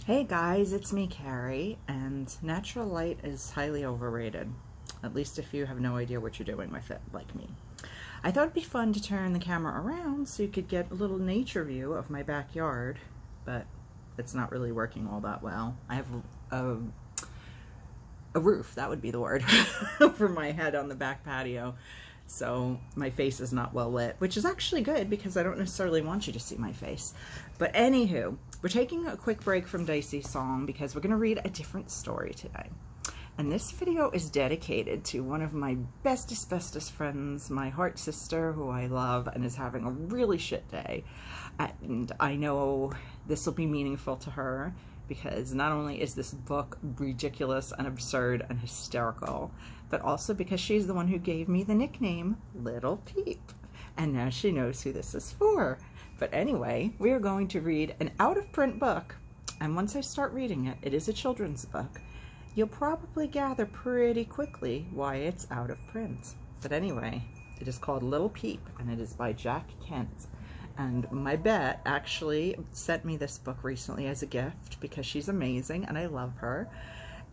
Hey guys, it's me, Kari, and natural light is highly overrated, at least if you have no idea what you're doing with it, like me. I thought it'd be fun to turn the camera around so you could get a little nature view of my backyard, but it's not really working all that well. I have a roof, that would be the word, over my head on the back patio, so my face is not well lit, which is actually good because I don't necessarily want you to see my face. But anywho, we're taking a quick break from Dicey Song because we're going to read a different story today. And this video is dedicated to one of my bestest friends, my heart sister, who I love and is having a really shit day. And I know this will be meaningful to her because not only is this book ridiculous and absurd and hysterical, but also because she's the one who gave me the nickname Little Peep. And now she knows who this is for. But anyway, we are going to read an out-of-print book. And once I start reading it, it is a children's book. You'll probably gather pretty quickly why it's out of print. But anyway, it is called Little Peep, and it is by Jack Kent. And my bet actually sent me this book recently as a gift because she's amazing and I love her.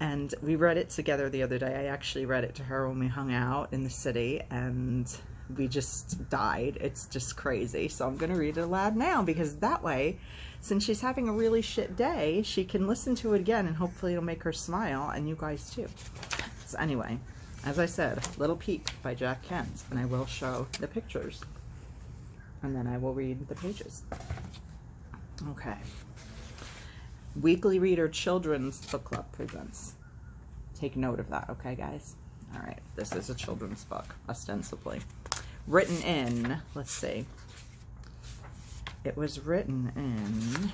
And we read it together the other day. I actually read it to her when we hung out in the city and we just died. It's just crazy. So I'm going to read it aloud now because that way, since she's having a really shit day, she can listen to it again and hopefully it'll make her smile, and you guys too. So anyway, as I said, Little Peep by Jack Kent, and I will show the pictures and then I will read the pages. Okay. Weekly Reader Children's Book Club presents. Take note of that, okay guys? All right, this is a children's book, ostensibly. Written in, let's see. It was written in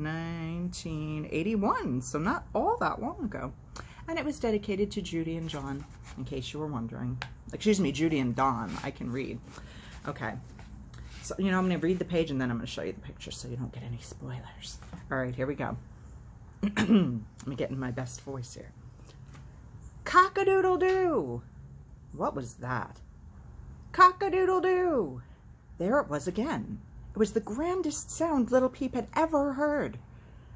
1981, so not all that long ago. And it was dedicated to Judy and John, in case you were wondering. Excuse me, Judy and Don, I can read. Okay, so, you know, I'm going to read the page and then I'm going to show you the picture so you don't get any spoilers. All right, here we go. Let me get in my best voice here. Cock-a-doodle-doo! What was that? Cock-a-doodle-doo! There it was again. It was the grandest sound Little Peep had ever heard.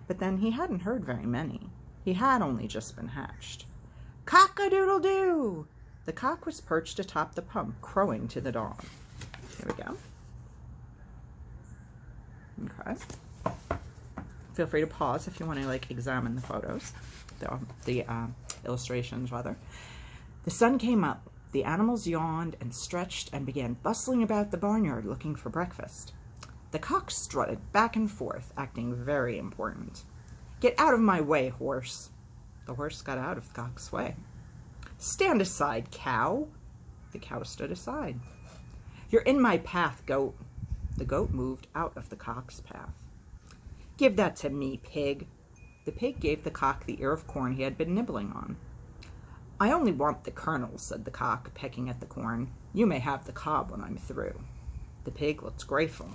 But then he hadn't heard very many. He had only just been hatched. Cock-a-doodle-doo! The cock was perched atop the pump, crowing to the dawn. Here we go. Okay. Feel free to pause if you want to, like, examine the photos. The illustrations, rather. The sun came up. The animals yawned and stretched and began bustling about the barnyard looking for breakfast. The cock strutted back and forth, acting very important. Get out of my way, horse. The horse got out of the cock's way. Stand aside, cow. The cow stood aside. You're in my path, goat. The goat moved out of the cock's path. Give that to me, pig. The pig gave the cock the ear of corn he had been nibbling on. I only want the kernel, said the cock, pecking at the corn. You may have the cob when I'm through. The pig looked grateful.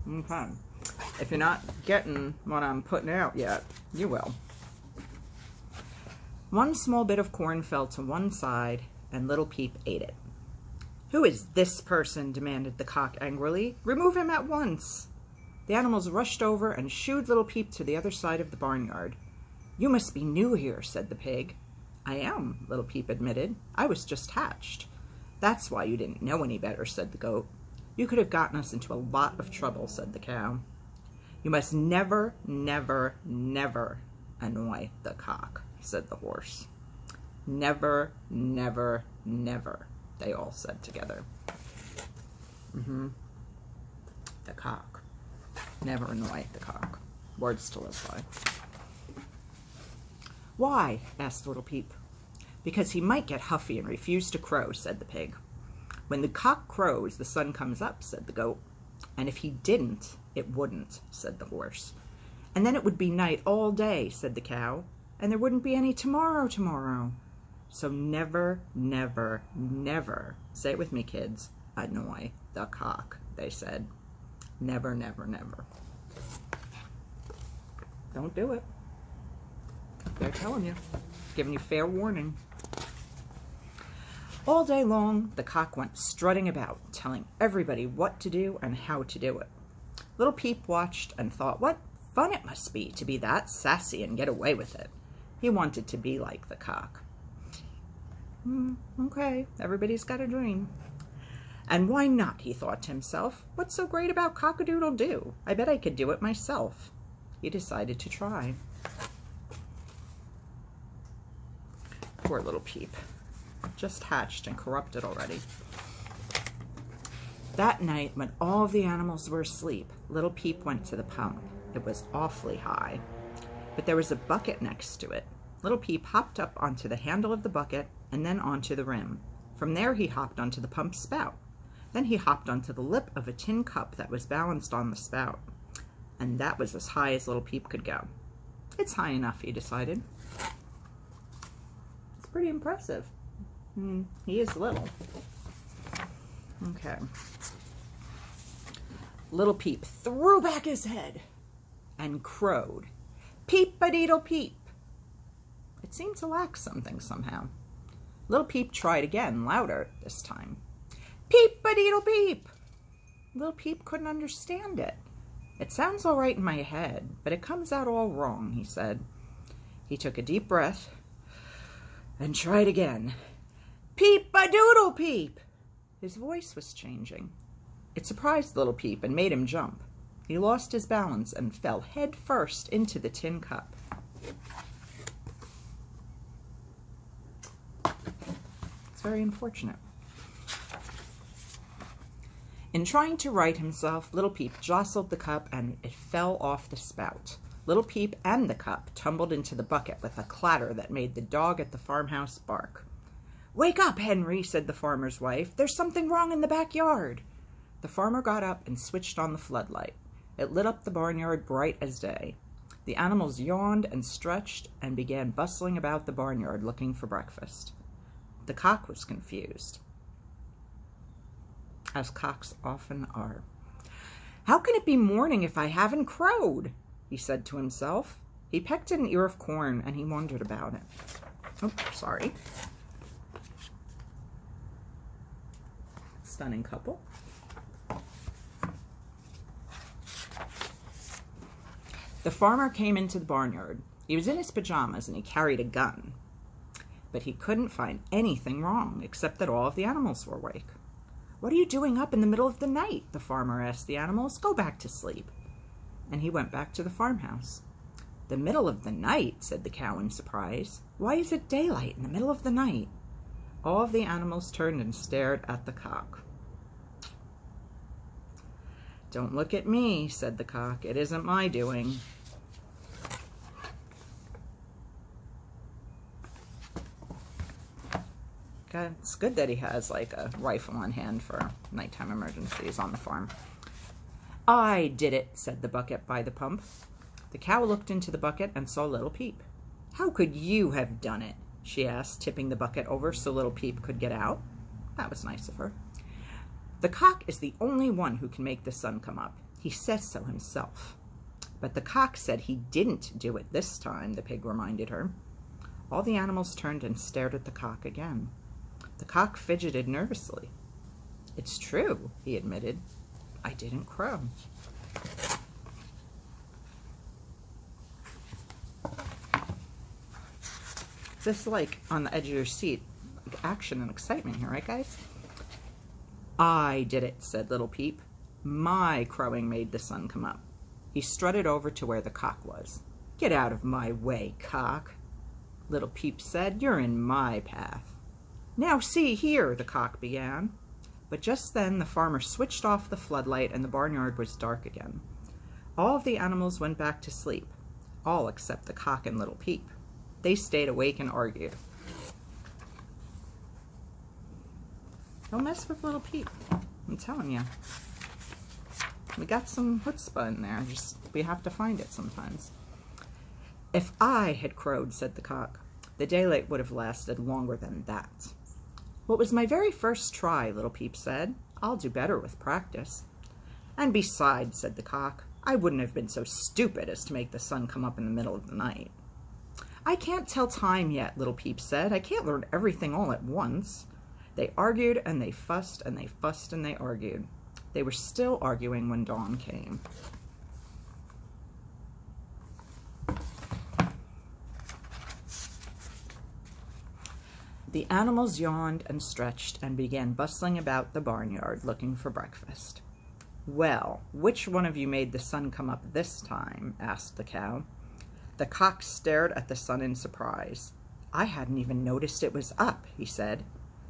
Okay. If you're not getting what I'm putting out yet, you will. One small bit of corn fell to one side, and Little Peep ate it. Who is this person? Demanded the cock angrily. Remove him at once. The animals rushed over and shooed Little Peep to the other side of the barnyard. You must be new here, said the pig. I am, Little Peep admitted. I was just hatched. That's why you didn't know any better, said the goat. You could have gotten us into a lot of trouble, said the cow. You must never, never, never annoy the cock, said the horse. Never, never, never, they all said together. The cock. Never annoy the cock. Words to live by. Why? Asked Little Peep. Because he might get huffy and refuse to crow, said the pig. When the cock crows, the sun comes up, said the goat. And if he didn't, it wouldn't, said the horse. And then it would be night all day, said the cow. And there wouldn't be any tomorrow. So never, never, never, say it with me, kids, annoy the cock, they said. Never, never, never. Don't do it. They're telling you, giving you fair warning. All day long, the cock went strutting about, telling everybody what to do and how to do it. Little Peep watched and thought, what fun it must be to be that sassy and get away with it. He wanted to be like the cock. Okay, everybody's got a dream. And why not, he thought to himself. What's so great about cock-a-doodle-doo? I bet I could do it myself. He decided to try. Poor little Peep. Just hatched and corrupted already. That night, when all of the animals were asleep, little Peep went to the pump. It was awfully high, but there was a bucket next to it. Little Peep hopped up onto the handle of the bucket and then onto the rim. From there, he hopped onto the pump spout. Then he hopped onto the lip of a tin cup that was balanced on the spout. And that was as high as little Peep could go. It's high enough, he decided. It's pretty impressive. He is little. Okay. Little Peep threw back his head and crowed. Peep-a-deedle-peep. It seemed to lack something somehow. Little Peep tried again, louder this time. Peep-a-deedle-peep. Little Peep couldn't understand it. It sounds all right in my head, but it comes out all wrong, he said. He took a deep breath and tried again. Peep-a-doodle-peep. His voice was changing. It surprised little Peep and made him jump. He lost his balance and fell head first into the tin cup. It's very unfortunate. In trying to right himself, little Peep jostled the cup and it fell off the spout. Little Peep and the cup tumbled into the bucket with a clatter that made the dog at the farmhouse bark. "Wake up, Henry," said the farmer's wife. "There's something wrong in the backyard." The farmer got up and switched on the floodlight. It lit up the barnyard bright as day. The animals yawned and stretched and began bustling about the barnyard looking for breakfast. The cock was confused, as cocks often are. "How can it be morning if I haven't crowed?" he said to himself. He pecked at an ear of corn and he wondered about it. Oh, sorry. Stunning couple. The farmer came into the barnyard. He was in his pajamas and he carried a gun. But he couldn't find anything wrong except that all of the animals were awake. "What are you doing up in the middle of the night?" the farmer asked the animals. "Go back to sleep." And he went back to the farmhouse. "The middle of the night?" said the cow in surprise. "Why is it daylight in the middle of the night?" All of the animals turned and stared at the cock. "Don't look at me," said the cock. "It isn't my doing." Okay, it's good that he has like a rifle on hand for nighttime emergencies on the farm. "I did it," said the bucket by the pump. The cow looked into the bucket and saw little Peep. "How could you have done it?" she asked, tipping the bucket over so little Peep could get out. That was nice of her. "The cock is the only one who can make the sun come up. He says so himself." "But the cock said he didn't do it this time," the pig reminded her. All the animals turned and stared at the cock again. The cock fidgeted nervously. "It's true," he admitted. "I didn't crow." This is like on the edge of your seat, like action and excitement here, right guys? "I did it," said little Peep. "My crowing made the sun come up." He strutted over to where the cock was. "Get out of my way, cock," little Peep said. "You're in my path." "Now see here," the cock began. But just then the farmer switched off the floodlight and the barnyard was dark again. All of the animals went back to sleep, all except the cock and little Peep. They stayed awake and argued. Don't mess with little Peep, I'm telling you. We got some chutzpah in there, we have to find it sometimes. "If I had crowed," said the cock, "the daylight would have lasted longer than that." "Well, it was my very first try," little Peep said. "I'll do better with practice." "And besides," said the cock, "I wouldn't have been so stupid as to make the sun come up in the middle of the night." "I can't tell time yet," little Peep said. "I can't learn everything all at once." They argued and they fussed and they fussed and they argued. They were still arguing when dawn came. The animals yawned and stretched and began bustling about the barnyard looking for breakfast. "Well, which one of you made the sun come up this time?" asked the cow. The cock stared at the sun in surprise. "I hadn't even noticed it was up," he said.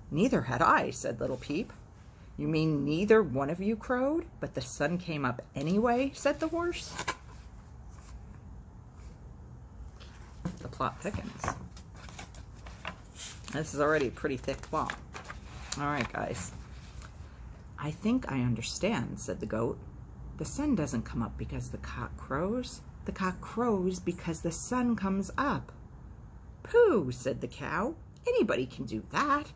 "Neither had I," said Little Peep. "You mean neither one of you crowed, but the sun came up anyway?" said the horse. The plot thickens. This is already a pretty thick plot. All right, guys. "I think I understand," said the goat. "The sun doesn't come up because the cock crows. The cock crows because the sun comes up." "Pooh," said the cow. "Anybody can do that."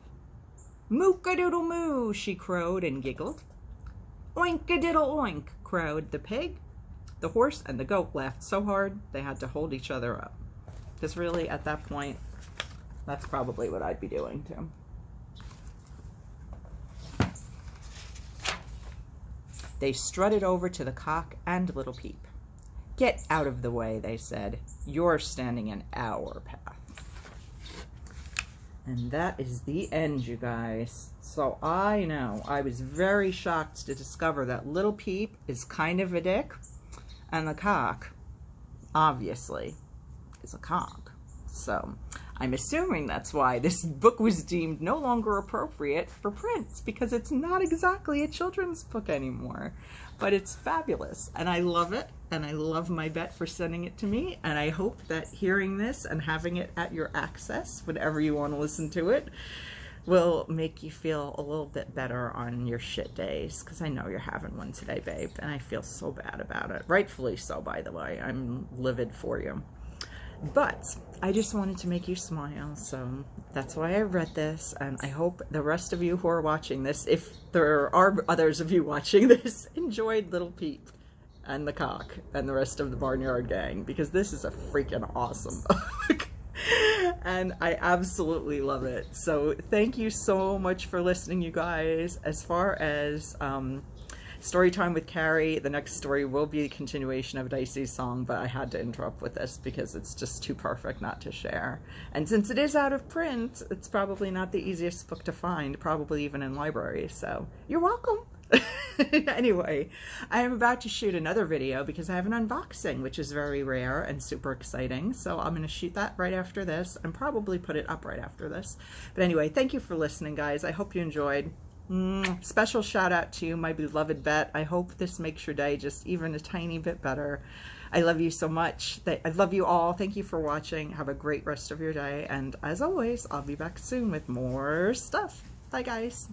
"Mook-a-doodle-moo," she crowed and giggled. "Oink-a-diddle-oink," crowed the pig. The horse and the goat laughed so hard they had to hold each other up. Because really, at that point, that's probably what I'd be doing too. They strutted over to the cock and Little Peep. "Get out of the way," they said. "You're standing in our path." And that is the end, you guys. So I know, I was very shocked to discover that Little Peep is kind of a dick, and the cock, obviously, is a cock. So I'm assuming that's why this book was deemed no longer appropriate for print, because it's not exactly a children's book anymore. But it's fabulous, and I love it, and I love my vet for sending it to me, and I hope that hearing this and having it at your access whenever you want to listen to it will make you feel a little bit better on your shit days, because I know you're having one today, babe, and I feel so bad about it. Rightfully so, by the way. I'm livid for you. But I just wanted to make you smile, so that's why I read this, and I hope the rest of you who are watching this, if there are others of you watching this, enjoyed Little Peep and the cock and the rest of the Barnyard Gang, because this is a freaking awesome book. And I absolutely love it. So thank you so much for listening, you guys. As far as Storytime with Kari, the next story will be a continuation of Dicey's song, but I had to interrupt with this because it's just too perfect not to share. And since it is out of print, it's probably not the easiest book to find, probably even in libraries, so you're welcome. Anyway, I am about to shoot another video because I have an unboxing, which is very rare and super exciting, so I'm going to shoot that right after this and probably put it up right after this. But anyway, thank you for listening, guys. I hope you enjoyed. Special shout out to you, my beloved vet. I hope this makes your day just even a tiny bit better. I love you so much. I love you all. Thank you for watching. Have a great rest of your day. And as always, I'll be back soon with more stuff. Bye, guys.